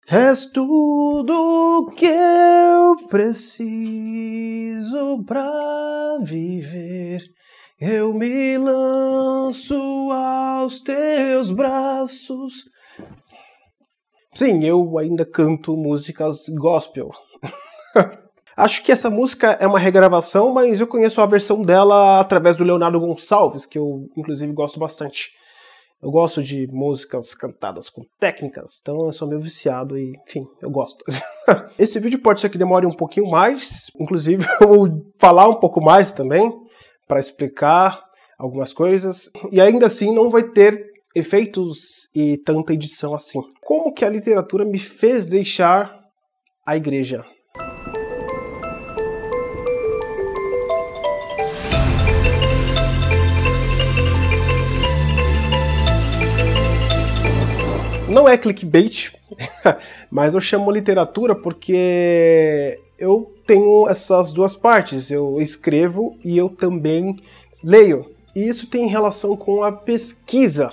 És tudo que eu preciso pra viver. Eu me lanço aos teus braços. Sim, eu ainda canto músicas gospel. Acho que essa música é uma regravação, mas eu conheço a versão dela através do Leonardo Gonçalves, que eu inclusive gosto bastante. Eu gosto de músicas cantadas com técnicas, então eu sou meio viciado e, enfim, eu gosto. Esse vídeo pode ser que demore um pouquinho mais, inclusive eu vou falar um pouco mais também, para explicar algumas coisas, e ainda assim não vai ter efeitos e tanta edição assim. Como que a literatura me fez deixar a igreja? Não é clickbait, mas eu chamo literatura porque eu tenho essas duas partes. Eu escrevo e eu também leio. E isso tem relação com a pesquisa.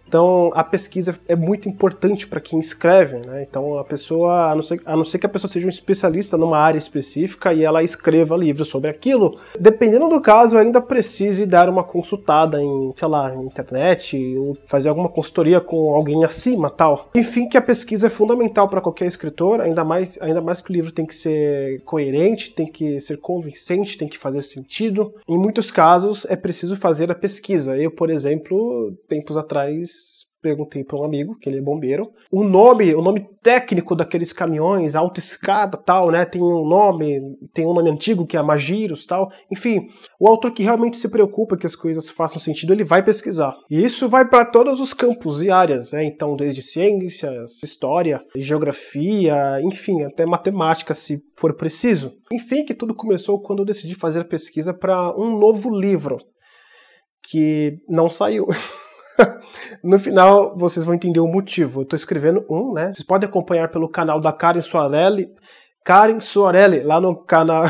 Então, a pesquisa é muito importante para quem escreve, né? Então, a pessoa, a não ser que a pessoa seja um especialista numa área específica e ela escreva livros sobre aquilo, dependendo do caso, ainda precise dar uma consultada em, sei lá, internet, ou fazer alguma consultoria com alguém acima, tal. Enfim, que a pesquisa é fundamental para qualquer escritor, ainda mais que o livro tem que ser coerente, tem que ser convincente, tem que fazer sentido. Em muitos casos, é preciso fazer a pesquisa. Eu, por exemplo, tempos atrás, perguntei para um amigo, que ele é bombeiro, o nome técnico daqueles caminhões, autoescada, tal, né, tem um nome antigo que é Magiros, tal, enfim, o autor que realmente se preocupa que as coisas façam sentido, ele vai pesquisar. E isso vai para todos os campos e áreas, né, então desde ciências, história, geografia, enfim, até matemática, se for preciso. Enfim, que tudo começou quando eu decidi fazer a pesquisa para um novo livro, que não saiu. No final, vocês vão entender o motivo. Eu estou escrevendo um, né? Vocês podem acompanhar pelo canal da Karen Soarelli, lá no canal,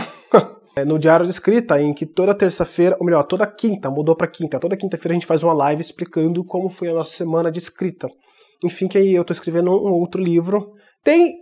no Diário de Escrita, em que toda terça-feira, ou melhor, toda quinta, mudou para quinta. Toda quinta-feira a gente faz uma live explicando como foi a nossa semana de escrita. Enfim, que aí eu estou escrevendo um outro livro. Tem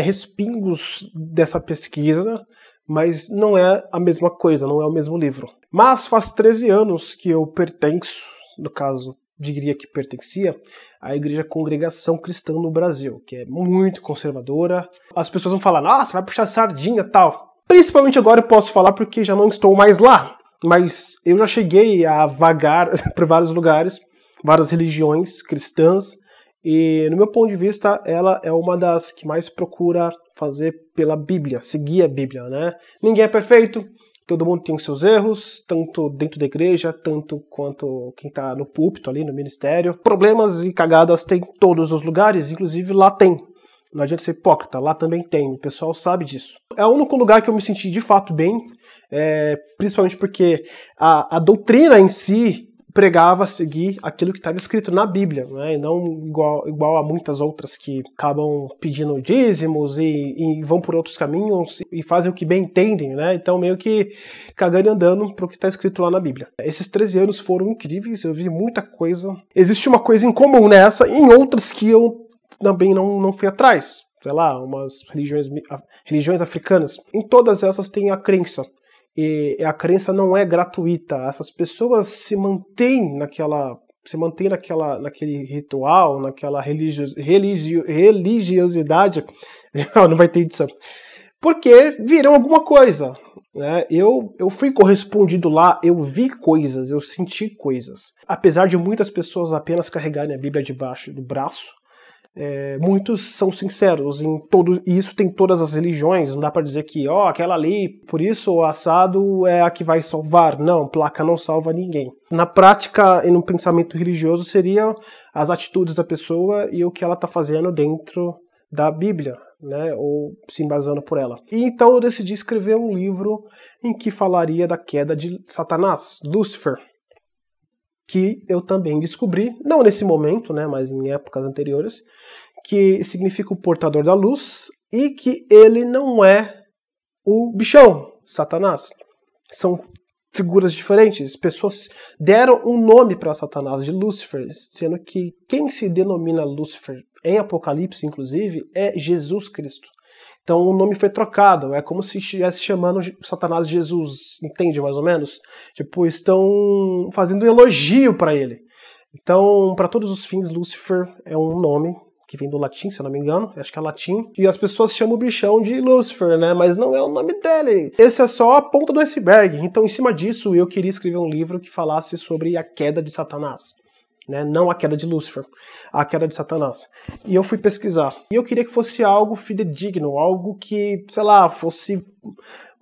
respingos dessa pesquisa, mas não é a mesma coisa, não é o mesmo livro. Mas faz 13 anos que eu pertenço, no caso, diria que pertencia à Igreja Congregação Cristã no Brasil, que é muito conservadora. As pessoas vão falar, nossa, vai puxar sardinha e tal. Principalmente agora eu posso falar porque já não estou mais lá, mas eu já cheguei a vagar por vários lugares, várias religiões cristãs, e no meu ponto de vista ela é uma das que mais procura fazer pela Bíblia, seguir a Bíblia, né? Ninguém é perfeito, todo mundo tem os seus erros, tanto dentro da igreja, tanto quanto quem está no púlpito ali, no ministério. Problemas e cagadas tem em todos os lugares, inclusive lá tem. Não adianta ser hipócrita, lá também tem, o pessoal sabe disso. É o único lugar que eu me senti de fato bem, principalmente porque a doutrina em si pregava seguir aquilo que estava escrito na Bíblia, né? E não igual a muitas outras que acabam pedindo dízimos e vão por outros caminhos e fazem o que bem entendem, né? Então meio que cagando e andando para o que está escrito lá na Bíblia. Esses 13 anos foram incríveis, eu vi muita coisa. Existe uma coisa em comum nessa e em outras que eu também não fui atrás. Sei lá, umas religiões africanas. Em todas essas tem a crença. E a crença não é gratuita. Essas pessoas se mantêm naquele ritual, naquela religiosidade, não vai ter edição, porque viram alguma coisa, né? Eu fui correspondido lá, eu vi coisas, eu senti coisas. Apesar de muitas pessoas apenas carregarem a Bíblia debaixo do braço, muitos são sinceros e isso tem todas as religiões. Não dá para dizer que aquela ali, por isso o assado é a que vai salvar. Não, placa não salva ninguém. Na prática e no pensamento religioso seriam as atitudes da pessoa e o que ela está fazendo dentro da Bíblia, né, ou se embasando por ela. E então eu decidi escrever um livro em que falaria da queda de Satanás, Lúcifer, que eu também descobri, não nesse momento, né, mas em épocas anteriores, que significa o portador da luz e que ele não é o bichão, Satanás. São figuras diferentes. Pessoas deram um nome para Satanás de Lúcifer, sendo que quem se denomina Lúcifer em Apocalipse, inclusive, é Jesus Cristo. Então o nome foi trocado, é como se estivesse chamando Satanás de Jesus, entende mais ou menos? Tipo, estão fazendo um elogio para ele. Então, para todos os fins, Lúcifer é um nome que vem do latim, se eu não me engano, acho que é latim, e as pessoas chamam o bichão de Lúcifer, né? Mas não é o nome dele. Esse é só a ponta do iceberg. Então, em cima disso, eu queria escrever um livro que falasse sobre a queda de Satanás. Né? Não a queda de Lúcifer, a queda de Satanás. E eu fui pesquisar. E eu queria que fosse algo fidedigno, algo que, sei lá, fosse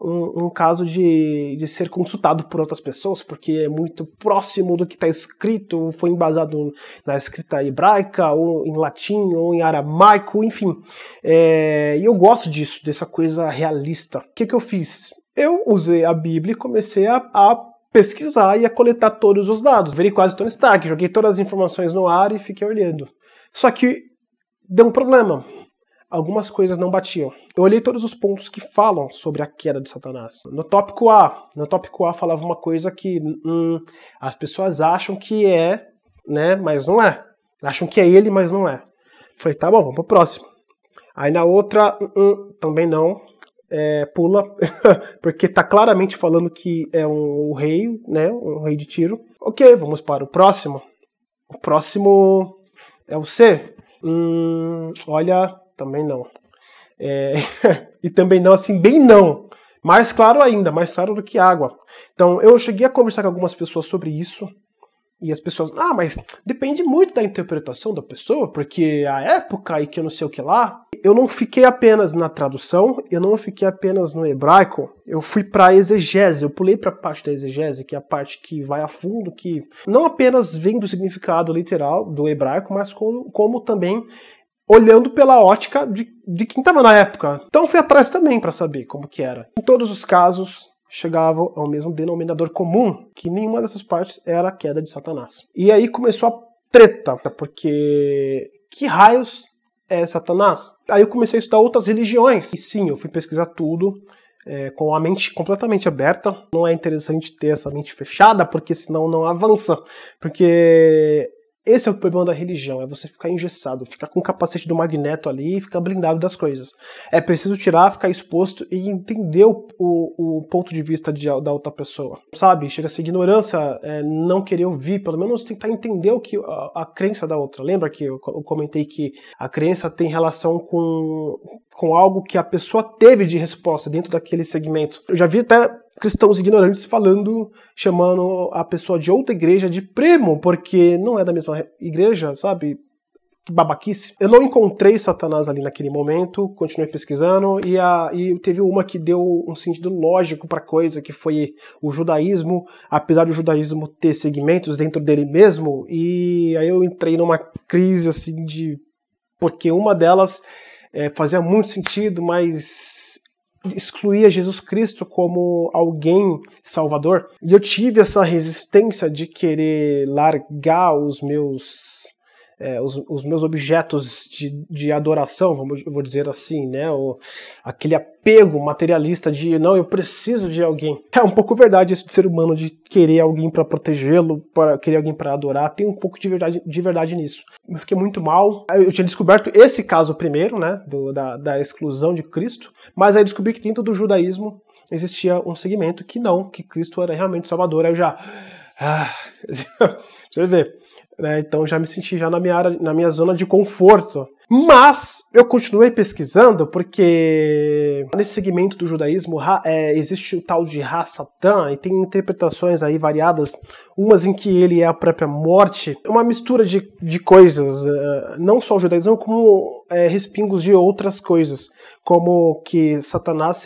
um caso de ser consultado por outras pessoas, porque é muito próximo do que está escrito, foi embasado na escrita hebraica, ou em latim, ou em aramaico, enfim. E eu gosto disso, dessa coisa realista. O que eu fiz? Eu usei a Bíblia e comecei a pesquisar e a coletar todos os dados. Virei quase Tony Stark, joguei todas as informações no ar e fiquei olhando. Só que deu um problema. Algumas coisas não batiam. Eu olhei todos os pontos que falam sobre a queda de Satanás. No tópico A falava uma coisa que as pessoas acham que é, né, mas não é. Acham que é ele, mas não é. Falei, tá bom, vamos pro próximo. Aí na outra, também não. Pula, porque tá claramente falando que é um rei, né, um rei de Tiro. Ok, vamos para o próximo. O próximo é o C. Olha, também não. E também não, assim, bem não. Mais claro ainda, mais claro do que água. Então, eu cheguei a conversar com algumas pessoas sobre isso. E as pessoas, mas depende muito da interpretação da pessoa, porque a época e que eu não sei o que lá. Eu não fiquei apenas na tradução, eu não fiquei apenas no hebraico, eu fui para a exegese, eu pulei para a parte da exegese, que é a parte que vai a fundo, que não apenas vem do significado literal do hebraico, mas como também olhando pela ótica de quem estava na época. Então eu fui atrás também para saber como que era. Em todos os casos, chegavam ao mesmo denominador comum, que nenhuma dessas partes era a queda de Satanás. E aí começou a treta, porque que raios é Satanás? Aí eu comecei a estudar outras religiões. E sim, eu fui pesquisar tudo com a mente completamente aberta. Não é interessante ter essa mente fechada, porque senão não avança. Porque esse é o problema da religião, é você ficar engessado, ficar com o capacete do Magneto ali e ficar blindado das coisas. É preciso tirar, ficar exposto e entender o ponto de vista da outra pessoa. Sabe, chega a ser ignorância, não querer ouvir, pelo menos tentar entender a crença da outra. Lembra que eu comentei que a crença tem relação com algo que a pessoa teve de resposta dentro daquele segmento. Eu já vi até cristãos ignorantes chamando a pessoa de outra igreja de primo, porque não é da mesma igreja, sabe? Que babaquice. Eu não encontrei Satanás ali naquele momento, continuei pesquisando, e teve uma que deu um sentido lógico pra coisa, que foi o judaísmo, apesar do judaísmo ter segmentos dentro dele mesmo, e aí eu entrei numa crise, assim, porque uma delas fazia muito sentido, mas excluía Jesus Cristo como alguém salvador. E eu tive essa resistência de querer largar os meus objetos de adoração, vou dizer assim, né? Aquele apego materialista de, não, eu preciso de alguém. É um pouco verdade isso de ser humano, de querer alguém para protegê-lo, para querer alguém para adorar. Tem um pouco de verdade nisso. Eu fiquei muito mal. Eu tinha descoberto esse caso primeiro, né? Da exclusão de Cristo, mas aí descobri que dentro do judaísmo existia um segmento que Cristo era realmente Salvador. Aí eu já... você vê. Então já me senti na minha zona de conforto. Mas eu continuei pesquisando porque nesse segmento do judaísmo existe o tal de Ra-Satã e tem interpretações aí variadas, umas em que ele é a própria morte, uma mistura de coisas, não só o judaísmo, como respingos de outras coisas, como que Satanás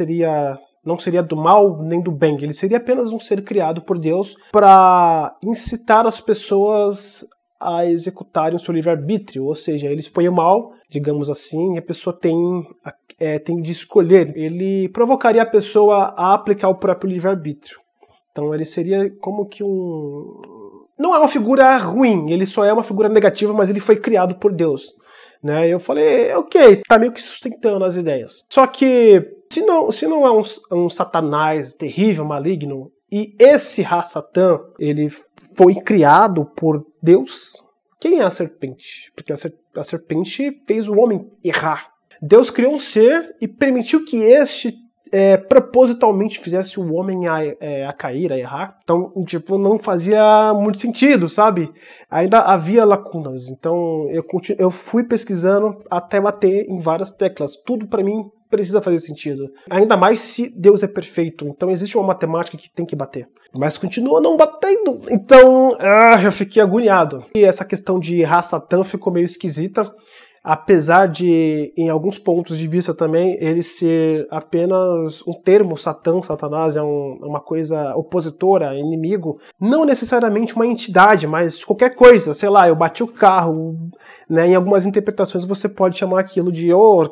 não seria do mal nem do bem, ele seria apenas um ser criado por Deus para incitar as pessoas a executarem o seu livre-arbítrio, ou seja, ele expõe o mal, digamos assim, e a pessoa tem de escolher. Ele provocaria a pessoa a aplicar o próprio livre-arbítrio. Então ele seria como que não é uma figura ruim, ele só é uma figura negativa, mas ele foi criado por Deus. Né? Eu falei, ok, tá meio que sustentando as ideias. Só que, se não é um Satanás terrível, maligno, e esse Ra-Satã, ele foi criado por Deus, quem é a serpente? Porque A serpente fez o homem errar. Deus criou um ser e permitiu que este propositalmente fizesse o homem a cair, a errar. Então, tipo, não fazia muito sentido, sabe? Ainda havia lacunas. Então, eu fui pesquisando até bater em várias teclas. Tudo para mim precisa fazer sentido. Ainda mais se Deus é perfeito. Então, existe uma matemática que tem que bater. Mas continua não batendo. Então, eu fiquei agoniado. E essa questão de errar Satã ficou meio esquisita. Apesar de, em alguns pontos de vista também, ele ser apenas um termo, Satã, Satanás, é uma coisa opositora, inimigo, não necessariamente uma entidade, mas qualquer coisa, sei lá, eu bati o carro, né, em algumas interpretações você pode chamar aquilo de,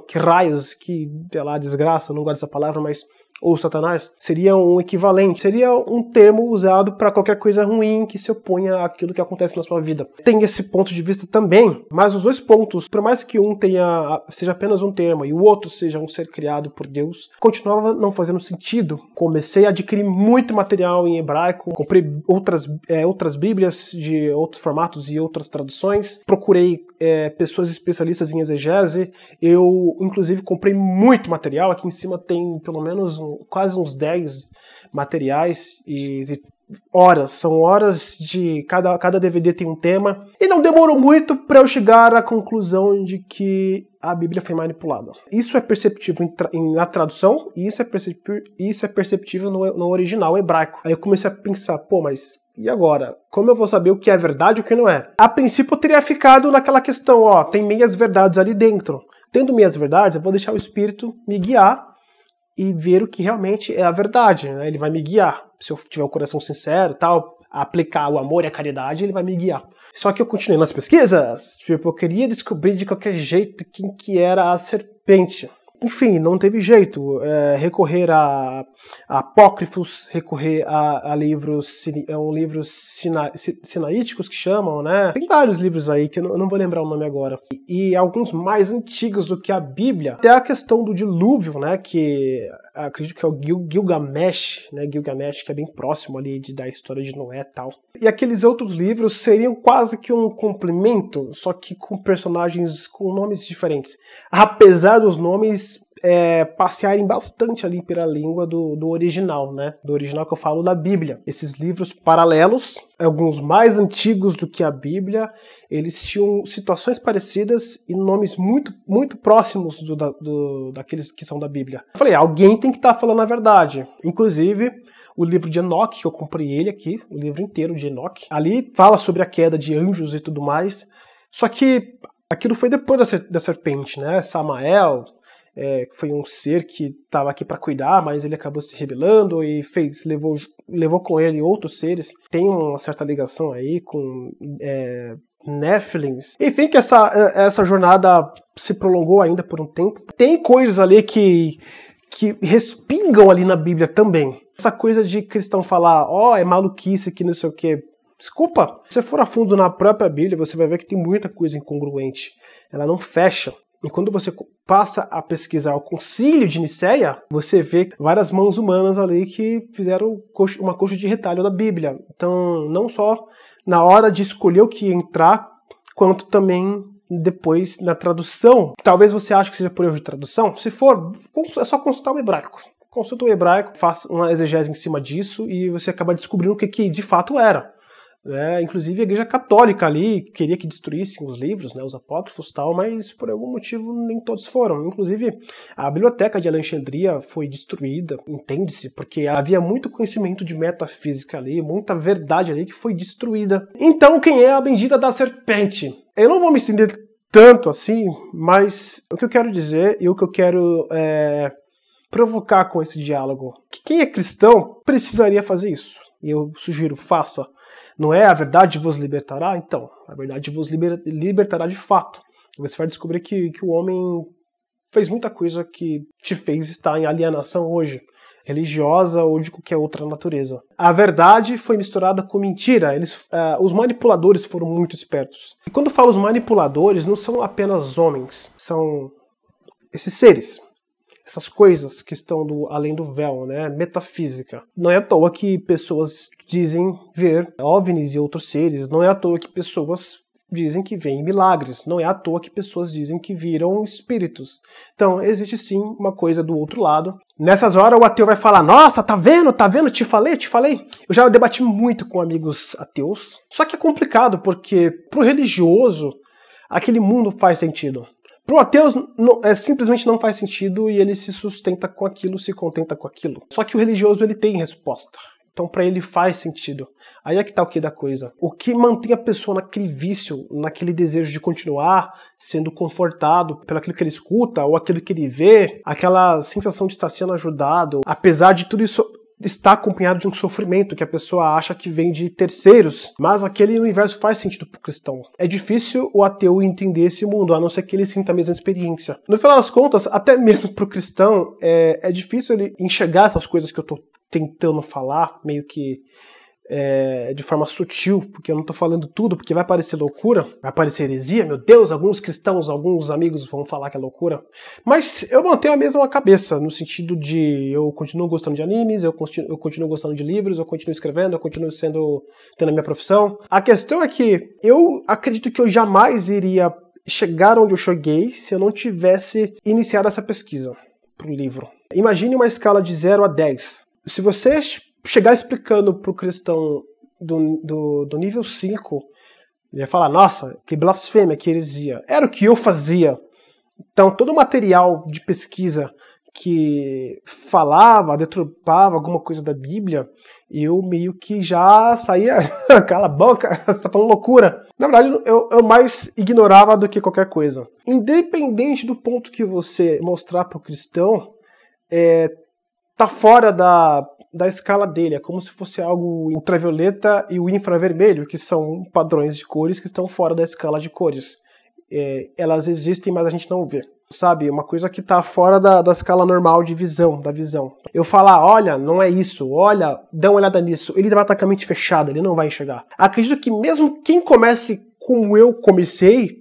que raios, que, sei lá, desgraça, não gosto dessa palavra, mas ou Satanás, seria um equivalente, seria um termo usado para qualquer coisa ruim que se oponha àquilo que acontece na sua vida. Tem esse ponto de vista também, mas os dois pontos, por mais que um seja apenas um termo e o outro seja um ser criado por Deus, continuava não fazendo sentido. Comecei a adquirir muito material em hebraico, comprei outras bíblias de outros formatos e outras traduções, procurei pessoas especialistas em exegese, eu inclusive comprei muito material, aqui em cima tem pelo menos quase uns 10 materiais e são horas de cada DVD tem um tema, e não demorou muito para eu chegar à conclusão de que a Bíblia foi manipulada. Isso é perceptível na tradução e isso é perceptível no original hebraico. Aí eu comecei a pensar, mas e agora? Como eu vou saber o que é verdade e o que não é? A princípio eu teria ficado naquela questão, tem meias verdades ali dentro. Tendo meias verdades, eu vou deixar o Espírito me guiar e ver o que realmente é a verdade, né? Ele vai me guiar. Se eu tiver o coração sincero, tal, aplicar o amor e a caridade, ele vai me guiar. Só que eu continuei nas pesquisas, eu queria descobrir de qualquer jeito quem que era a serpente. Enfim, não teve jeito. Recorrer a apócrifos, recorrer a livros sinaíticos que chamam, né? Tem vários livros aí que eu não vou lembrar o nome agora. E alguns mais antigos do que a Bíblia. Até a questão do dilúvio, né? Que acredito que é o Gilgamesh, né? Gilgamesh, que é bem próximo ali da história de Noé e tal. E aqueles outros livros seriam quase que um complemento, só que com personagens com nomes diferentes. Apesar dos nomes passearem bastante ali pela língua do original, né? Do original que eu falo da Bíblia. Esses livros paralelos, alguns mais antigos do que a Bíblia, eles tinham situações parecidas e nomes muito, muito próximos daqueles que são da Bíblia. Eu falei, alguém tem que estar falando a verdade. Inclusive, o livro de Enoque, que eu comprei ele aqui, o livro inteiro de Enoque, ali fala sobre a queda de anjos e tudo mais, só que aquilo foi depois da serpente, né? Samael, foi um ser que estava aqui para cuidar, mas ele acabou se rebelando e levou com ele outros seres. Tem uma certa ligação aí com Néfilins. Enfim, que essa jornada se prolongou ainda por um tempo. Tem coisas ali que respingam ali na Bíblia também. Essa coisa de cristão falar, é maluquice, que não sei o quê. Desculpa, se você for a fundo na própria Bíblia, você vai ver que tem muita coisa incongruente. Ela não fecha. E quando você passa a pesquisar o Concílio de Nicéia, você vê várias mãos humanas ali que fizeram uma coxa de retalho da Bíblia. Então, não só na hora de escolher o que entrar, quanto também depois na tradução. Talvez você ache que seja por erro de tradução. Se for, é só consultar o hebraico. Consulta o hebraico, faça uma exegese em cima disso e você acaba descobrindo o que de fato era. Inclusive a Igreja Católica ali queria que destruíssem os livros, né, os apócrifos e tal, mas por algum motivo nem todos foram. Inclusive a Biblioteca de Alexandria foi destruída, entende-se, porque havia muito conhecimento de metafísica ali, muita verdade ali que foi destruída. Então quem é a bendita da serpente? Eu não vou me estender tanto assim, mas o que eu quero dizer e o que eu quero provocar com esse diálogo, que quem é cristão precisaria fazer isso. E eu sugiro, faça. Não é a verdade vos libertará? Então, a verdade vos libertará de fato. Você vai descobrir que o homem fez muita coisa que te fez estar em alienação hoje, religiosa ou de qualquer outra natureza. A verdade foi misturada com mentira. Os manipuladores foram muito espertos. E quando eu falo os manipuladores, não são apenas homens, são esses seres. Essas coisas que estão além do véu, né? Metafísica. Não é à toa que pessoas dizem ver OVNIs e outros seres. Não é à toa que pessoas dizem que veem milagres. Não é à toa que pessoas dizem que viram espíritos. Então, existe sim uma coisa do outro lado. Nessas horas o ateu vai falar, nossa, tá vendo, te falei. Eu já debati muito com amigos ateus. Só que é complicado, porque pro religioso, aquele mundo faz sentido. Pro ateu, simplesmente não faz sentido e ele se sustenta com aquilo, se contenta com aquilo. Só que o religioso, ele tem resposta. Então, para ele faz sentido. Aí é que tá o que da coisa. O que mantém a pessoa naquele vício, naquele desejo de continuar sendo confortado pelo aquilo que ele escuta ou aquilo que ele vê, aquela sensação de estar sendo ajudado, apesar de tudo isso está acompanhado de um sofrimento que a pessoa acha que vem de terceiros, mas aquele universo faz sentido para o cristão. É difícil o ateu entender esse mundo, a não ser que ele sinta a mesma experiência. No final das contas, até mesmo para o cristão, é difícil ele enxergar essas coisas que eu estou tentando falar, meio que de forma sutil, porque eu não estou falando tudo, porque vai parecer loucura, vai parecer heresia, meu Deus, alguns cristãos, alguns amigos vão falar que é loucura, mas eu mantenho a mesma cabeça, no sentido de eu continuo gostando de animes, eu continuo gostando de livros, eu continuo escrevendo, eu continuo tendo a minha profissão. A questão é que eu acredito que eu jamais iria chegar onde eu cheguei se eu não tivesse iniciado essa pesquisa pro livro. Imagine uma escala de 0 a 10. Se você chegar explicando pro cristão do nível 5, ele vai falar, nossa, que blasfêmia, que heresia. Era o que eu fazia. Então, todo o material de pesquisa que falava, deturpava alguma coisa da Bíblia, eu meio que já saía, cala a boca, você tá falando loucura. Na verdade, eu mais ignorava do que qualquer coisa. Independente do ponto que você mostrar pro cristão, tá fora da escala dele, é como se fosse algo ultravioleta e o infravermelho, que são padrões de cores que estão fora da escala de cores. Elas existem, mas a gente não vê. Sabe, uma coisa que está fora da escala normal de visão, da visão. Eu falar, olha, não é isso, olha, dá uma olhada nisso, ele vai estar com a mente fechada, ele não vai enxergar. Acredito que mesmo quem comece como eu comecei,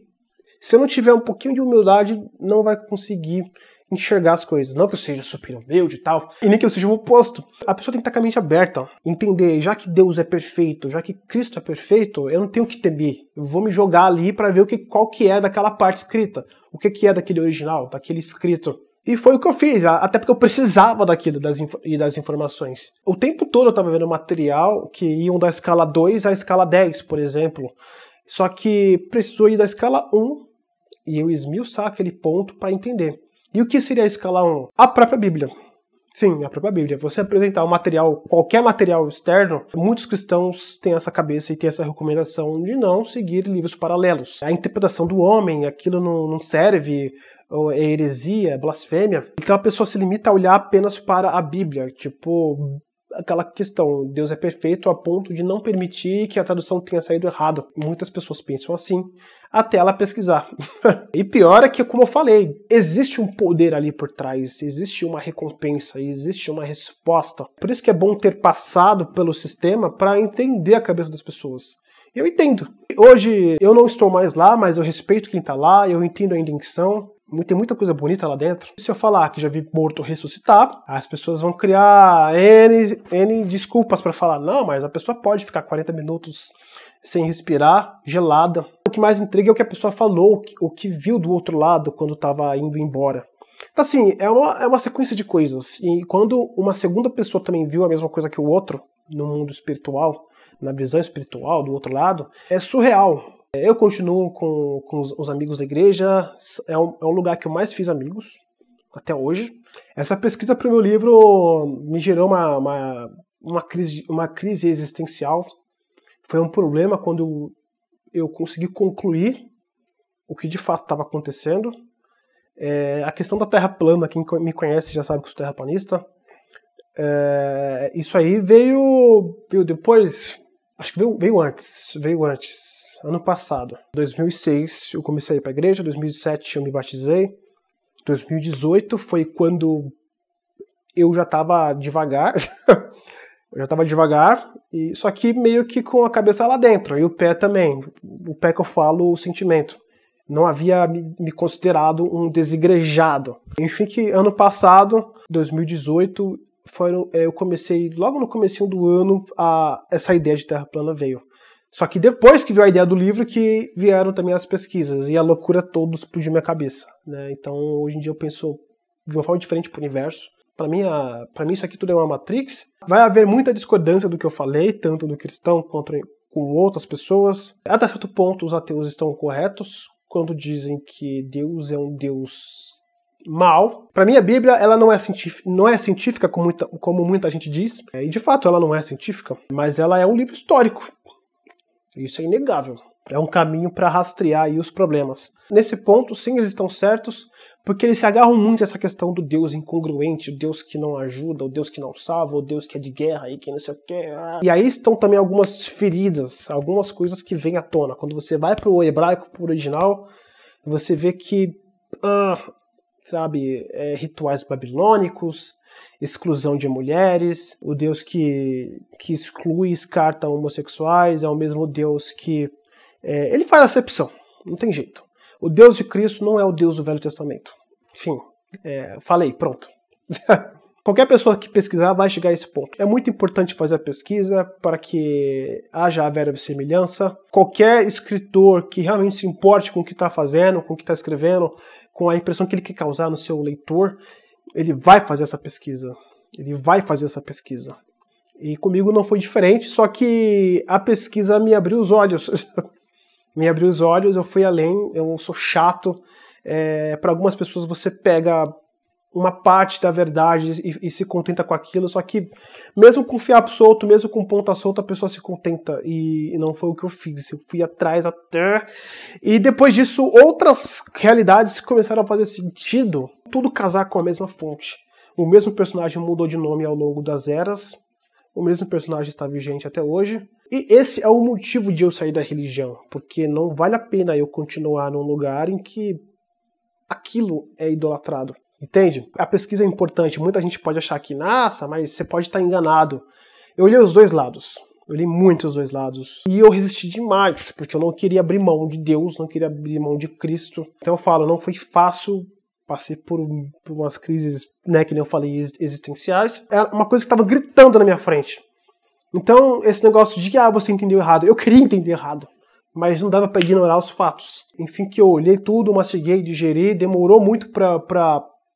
se eu não tiver um pouquinho de humildade, não vai conseguir enxergar as coisas. Não que eu seja super humilde e tal, e nem que eu seja o oposto. A pessoa tem que estar com a mente aberta, entender, já que Deus é perfeito, já que Cristo é perfeito, eu não tenho que temer. Eu vou me jogar ali para ver qual que é daquela parte escrita, o que é daquele original, daquele escrito. E foi o que eu fiz, até porque eu precisava daquilo, das informações. O tempo todo eu estava vendo material que iam da escala 2 à escala 10, por exemplo. Só que precisou ir da escala 1 e eu esmiuçar aquele ponto para entender. E o que seria a escala 1? A própria Bíblia. Sim, a própria Bíblia. Você apresentar um material, qualquer material externo, muitos cristãos têm essa cabeça e têm essa recomendação de não seguir livros paralelos. A interpretação do homem, aquilo não serve, é heresia, é blasfêmia. Então a pessoa se limita a olhar apenas para a Bíblia. Tipo, aquela questão, Deus é perfeito a ponto de não permitir que a tradução tenha saído errado. Muitas pessoas pensam assim, até ela pesquisar. E pior é que, como eu falei, existe um poder ali por trás, existe uma recompensa, existe uma resposta. Por isso que é bom ter passado pelo sistema para entender a cabeça das pessoas. Eu entendo. Hoje eu não estou mais lá, mas eu respeito quem está lá, eu entendo a intenção. Tem muita coisa bonita lá dentro. Se eu falar que já vi morto ressuscitar, as pessoas vão criar N desculpas para falar, não, mas a pessoa pode ficar 40 minutos sem respirar, gelada. O que mais intriga é o que a pessoa falou, o que viu do outro lado quando estava indo embora. Então, assim, é uma sequência de coisas. E quando uma segunda pessoa também viu a mesma coisa que o outro, no mundo espiritual, na visão espiritual do outro lado, é surreal. Eu continuo com os amigos da igreja, é um lugar que eu mais fiz amigos, até hoje. Essa pesquisa para o meu livro me gerou uma crise existencial. Foi um problema quando eu consegui concluir o que de fato estava acontecendo. A questão da Terra plana, quem me conhece já sabe que eu sou terraplanista. Isso aí veio depois, acho que veio antes. Ano passado, 2006, eu comecei a ir para a igreja, 2007 eu me batizei, 2018 foi quando eu já estava devagar, só que meio que com a cabeça lá dentro, e o pé também, o pé que eu falo, o sentimento. Não havia me considerado um desigrejado. Enfim, que ano passado, 2018, eu comecei, logo no comecinho do ano, essa ideia de terra plana veio. Só que depois que veio a ideia do livro, que vieram também as pesquisas, e a loucura toda explodiu minha cabeça, né? Então, hoje em dia eu penso de uma forma diferente pro universo. Para mim isso aqui tudo é uma Matrix. Vai haver muita discordância do que eu falei, tanto do cristão quanto com outras pessoas. Até certo ponto os ateus estão corretos quando dizem que Deus é um Deus mau. Para mim a Bíblia ela não é científica como muita gente diz. E de fato ela não é científica, mas ela é um livro histórico. Isso é inegável. É um caminho para rastrear aí os problemas. Nesse ponto, sim, eles estão certos, porque eles se agarram muito a essa questão do Deus incongruente, o Deus que não ajuda, o Deus que não salva, o Deus que é de guerra e que não sei o que. E aí estão também algumas feridas, algumas coisas que vêm à tona. Quando você vai para o hebraico, para o original, você vê que, rituais babilônicos, exclusão de mulheres, o Deus que exclui e descarta homossexuais, é o mesmo Deus que... ele faz acepção, não tem jeito. O Deus de Cristo não é o Deus do Velho Testamento. Enfim, falei, pronto. Qualquer pessoa que pesquisar vai chegar a esse ponto. É muito importante fazer a pesquisa para que haja a verossimilhança. Qualquer escritor que realmente se importe com o que está fazendo, com o que está escrevendo, com a impressão que ele quer causar no seu leitor, ele vai fazer essa pesquisa. Ele vai fazer essa pesquisa. E comigo não foi diferente, só que a pesquisa me abriu os olhos. Me abriu os olhos, eu fui além, eu sou chato. Para algumas pessoas você pega uma parte da verdade e se contenta com aquilo, só que mesmo com fiapo solto, mesmo com ponta solta, a pessoa se contenta, e não foi o que eu fiz, eu fui atrás até... E depois disso, outras realidades começaram a fazer sentido, tudo casar com a mesma fonte. O mesmo personagem mudou de nome ao longo das eras, o mesmo personagem está vigente até hoje, e esse é o motivo de eu sair da religião, porque não vale a pena eu continuar num lugar em que aquilo é idolatrado. Entende? A pesquisa é importante. Muita gente pode achar que, nossa, mas você pode estar enganado. Eu olhei os dois lados. Eu olhei muito os dois lados. E eu resisti demais, porque eu não queria abrir mão de Deus, não queria abrir mão de Cristo. Então eu falo, não foi fácil. Passei por umas crises, né, que nem eu falei, existenciais. É uma coisa que estava gritando na minha frente. Então, esse negócio de que você entendeu errado. Eu queria entender errado, mas não dava para ignorar os fatos. Enfim, que eu olhei tudo, mastiguei, digeri, demorou muito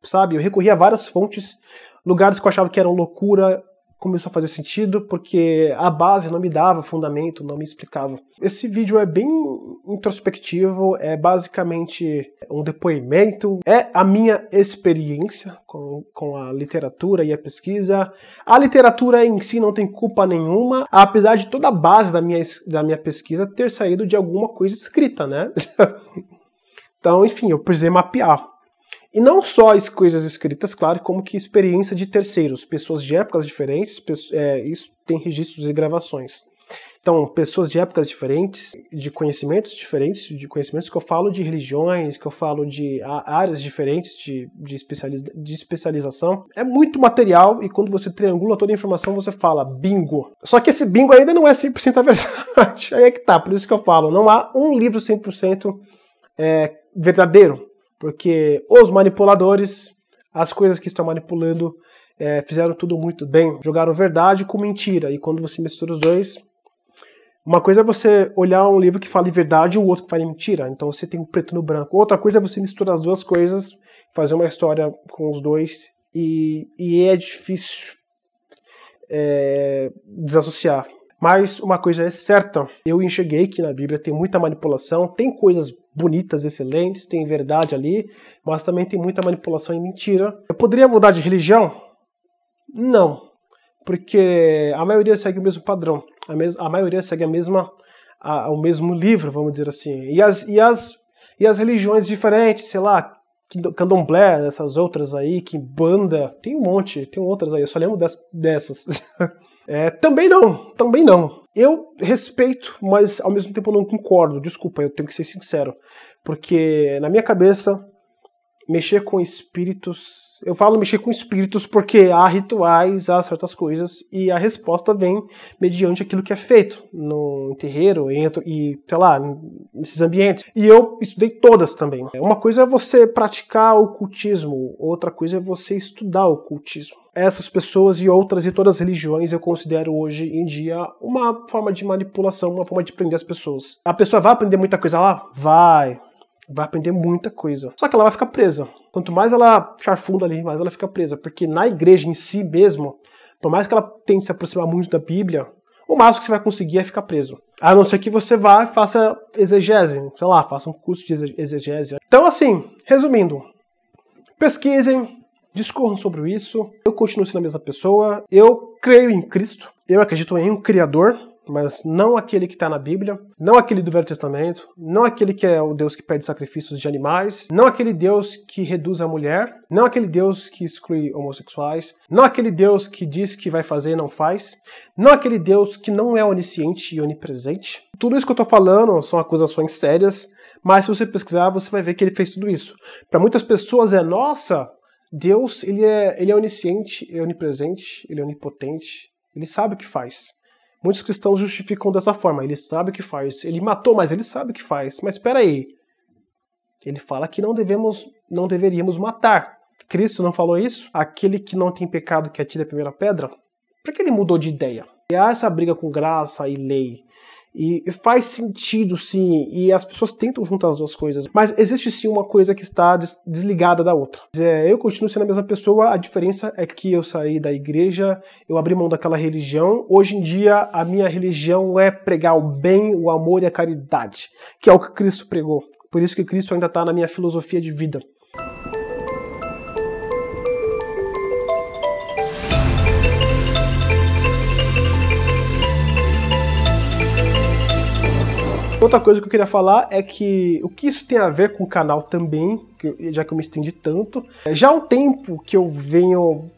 sabe, eu recorri a várias fontes, lugares que eu achava que eram loucura, começou a fazer sentido, porque a base não me dava fundamento, não me explicava. Esse vídeo é bem introspectivo, é basicamente um depoimento, é a minha experiência com a literatura e a pesquisa. A literatura em si não tem culpa nenhuma, apesar de toda a base da minha pesquisa ter saído de alguma coisa escrita, né? Então, enfim, eu precisei mapear. E não só as coisas escritas, claro, como que experiência de terceiros, pessoas de épocas diferentes, isso tem registros e gravações. Então, pessoas de épocas diferentes, de conhecimentos que eu falo de religiões, que eu falo de áreas diferentes de especialização. É muito material, e quando você triangula toda a informação, você fala bingo. Só que esse bingo ainda não é 100% a verdade. Aí é que tá, por isso que eu falo, não há um livro 100% verdadeiro. Porque os manipuladores, as coisas que estão manipulando, fizeram tudo muito bem. Jogaram verdade com mentira. E quando você mistura os dois, uma coisa é você olhar um livro que fala em verdade e o outro que fala em mentira. Então você tem o preto no branco. Outra coisa é você misturar as duas coisas, fazer uma história com os dois. E é difícil desassociar. Mas uma coisa é certa, eu enxerguei que na Bíblia tem muita manipulação, tem coisas bonitas, excelentes, tem verdade ali, mas também tem muita manipulação e mentira. Eu poderia mudar de religião? Não, porque a maioria segue o mesmo padrão, a maioria segue o mesmo livro, vamos dizer assim. E as religiões diferentes, sei lá, Candomblé, essas outras aí, Quimbanda, tem um monte, tem outras aí, eu só lembro dessas. Também não. Eu respeito, mas ao mesmo tempo eu não concordo. Desculpa, eu tenho que ser sincero. Porque na minha cabeça, mexer com espíritos. Eu falo mexer com espíritos porque há rituais, há certas coisas, e a resposta vem mediante aquilo que é feito no terreiro e, sei lá, nesses ambientes. E eu estudei todas também. Uma coisa é você praticar o ocultismo, outra coisa é você estudar o ocultismo. Essas pessoas e outras e todas as religiões eu considero hoje em dia uma forma de manipulação, uma forma de prender as pessoas. A pessoa vai aprender muita coisa lá? Vai aprender muita coisa. Só que ela vai ficar presa. Quanto mais ela charfunda ali, mais ela fica presa. Porque na igreja em si mesmo, por mais que ela tente se aproximar muito da Bíblia, o máximo que você vai conseguir é ficar preso. A não ser que você vá e faça exegese, sei lá, faça um curso de exegese. Então assim, resumindo, pesquisem, discorram sobre isso, eu continuo sendo a mesma pessoa, eu creio em Cristo, eu acredito em um Criador, mas não aquele que está na Bíblia, não aquele do Velho Testamento, não aquele que é o Deus que pede sacrifícios de animais, não aquele Deus que reduz a mulher, não aquele Deus que exclui homossexuais, não aquele Deus que diz que vai fazer e não faz, não aquele Deus que não é onisciente e onipresente. Tudo isso que eu estou falando são acusações sérias, mas se você pesquisar, você vai ver que ele fez tudo isso. Para muitas pessoas nossa, Deus ele é onisciente, é onipresente, ele é onipotente, ele sabe o que faz. Muitos cristãos justificam dessa forma, ele sabe o que faz. Ele matou, mas ele sabe o que faz. Mas espera aí, ele fala que não deveríamos matar. Cristo não falou isso? Aquele que não tem pecado que atire a primeira pedra? Por que ele mudou de ideia? E há essa briga com graça e lei. E faz sentido, sim, e as pessoas tentam juntar as duas coisas. Mas existe sim uma coisa que está desligada da outra. Eu continuo sendo a mesma pessoa, a diferença é que eu saí da igreja, eu abri mão daquela religião. Hoje em dia, a minha religião é pregar o bem, o amor e a caridade, que é o que Cristo pregou. Por isso que Cristo ainda está na minha filosofia de vida. Outra coisa que eu queria falar é que o que isso tem a ver com o canal também, já que eu me estendi tanto, já há um tempo que eu venho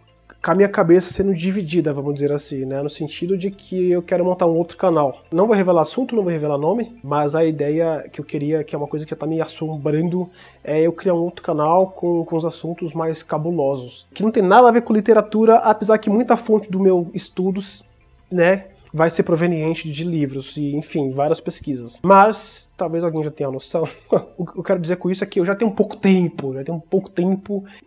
com a minha cabeça sendo dividida, vamos dizer assim, né? No sentido de que eu quero montar um outro canal. Não vou revelar assunto, não vou revelar nome, mas a ideia que eu queria, que é uma coisa que tá me assombrando, é eu criar um outro canal com os assuntos mais cabulosos. Que não tem nada a ver com literatura, apesar que muita fonte do meu estudos, né, vai ser proveniente de livros e, enfim, várias pesquisas. Mas, talvez alguém já tenha noção, o que eu quero dizer com isso é que eu já tenho pouco tempo,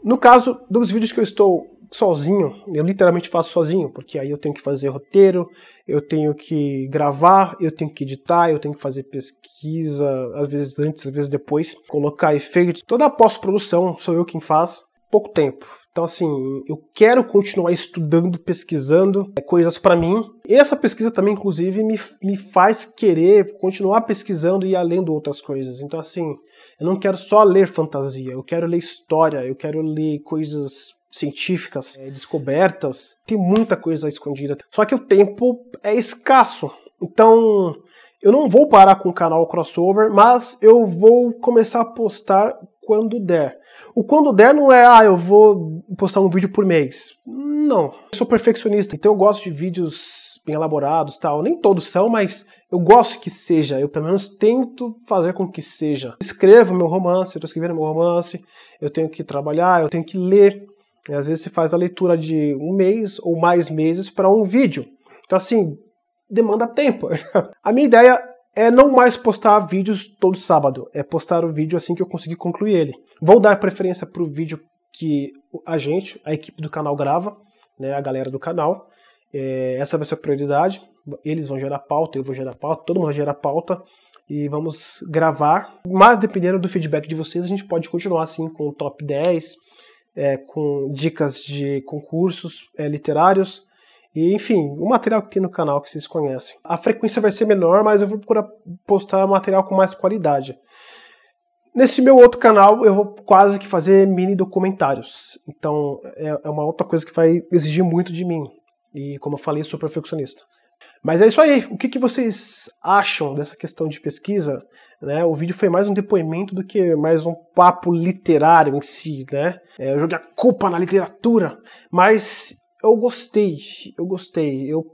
No caso dos vídeos que eu estou sozinho, eu literalmente faço sozinho, porque aí eu tenho que fazer roteiro, eu tenho que gravar, eu tenho que editar, eu tenho que fazer pesquisa, às vezes antes, às vezes depois, colocar efeitos. Toda a pós-produção sou eu quem faz, pouco tempo. Então, assim, eu quero continuar estudando, pesquisando coisas para mim. E essa pesquisa também, inclusive, me faz querer continuar pesquisando e além de outras coisas. Então, assim, eu não quero só ler fantasia, eu quero ler história, eu quero ler coisas científicas, descobertas. Tem muita coisa escondida. Só que o tempo é escasso. Então, eu não vou parar com o canal Crossover, mas eu vou começar a postar quando der. O quando der não é, eu vou postar um vídeo por mês. Não. Eu sou perfeccionista, então eu gosto de vídeos bem elaborados e tal. Nem todos são, mas eu gosto que seja. Eu pelo menos tento fazer com que seja. Escrevo meu romance, eu estou escrevendo meu romance, eu tenho que trabalhar, eu tenho que ler. E às vezes você faz a leitura de um mês ou mais meses para um vídeo. Então assim, demanda tempo. A minha ideia é não mais postar vídeos todo sábado, é postar o vídeo assim que eu conseguir concluir ele. Vou dar preferência para o vídeo que a equipe do canal grava, né, a galera do canal. Essa vai ser a prioridade. Eles vão gerar pauta, eu vou gerar pauta, todo mundo vai gerar pauta e vamos gravar. Mas dependendo do feedback de vocês, a gente pode continuar assim com o top 10, com dicas de concursos literários. E, enfim, o material que tem no canal que vocês conhecem. A frequência vai ser menor, mas eu vou procurar postar material com mais qualidade. Nesse meu outro canal, eu vou quase que fazer mini documentários. Então, é uma outra coisa que vai exigir muito de mim. E, como eu falei, eu sou perfeccionista. Mas é isso aí. O que vocês acham dessa questão de pesquisa? Né? O vídeo foi mais um depoimento do que mais um papo literário em si, né? Eu joguei a culpa na literatura, mas eu gostei. Eu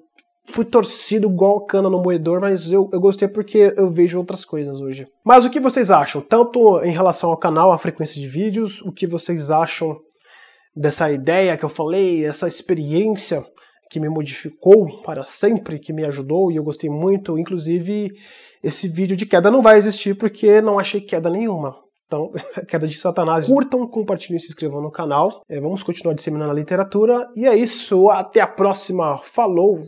fui torcido igual cana no moedor, mas eu gostei porque eu vejo outras coisas hoje. Mas o que vocês acham? Tanto em relação ao canal, a frequência de vídeos, o que vocês acham dessa ideia que eu falei, essa experiência que me modificou para sempre, que me ajudou e eu gostei muito. Inclusive, esse vídeo de queda não vai existir porque não achei queda nenhuma. Então, queda de Satanás. Curtam, compartilhem e se inscrevam no canal. Vamos continuar disseminando a literatura. E é isso, até a próxima. Falou!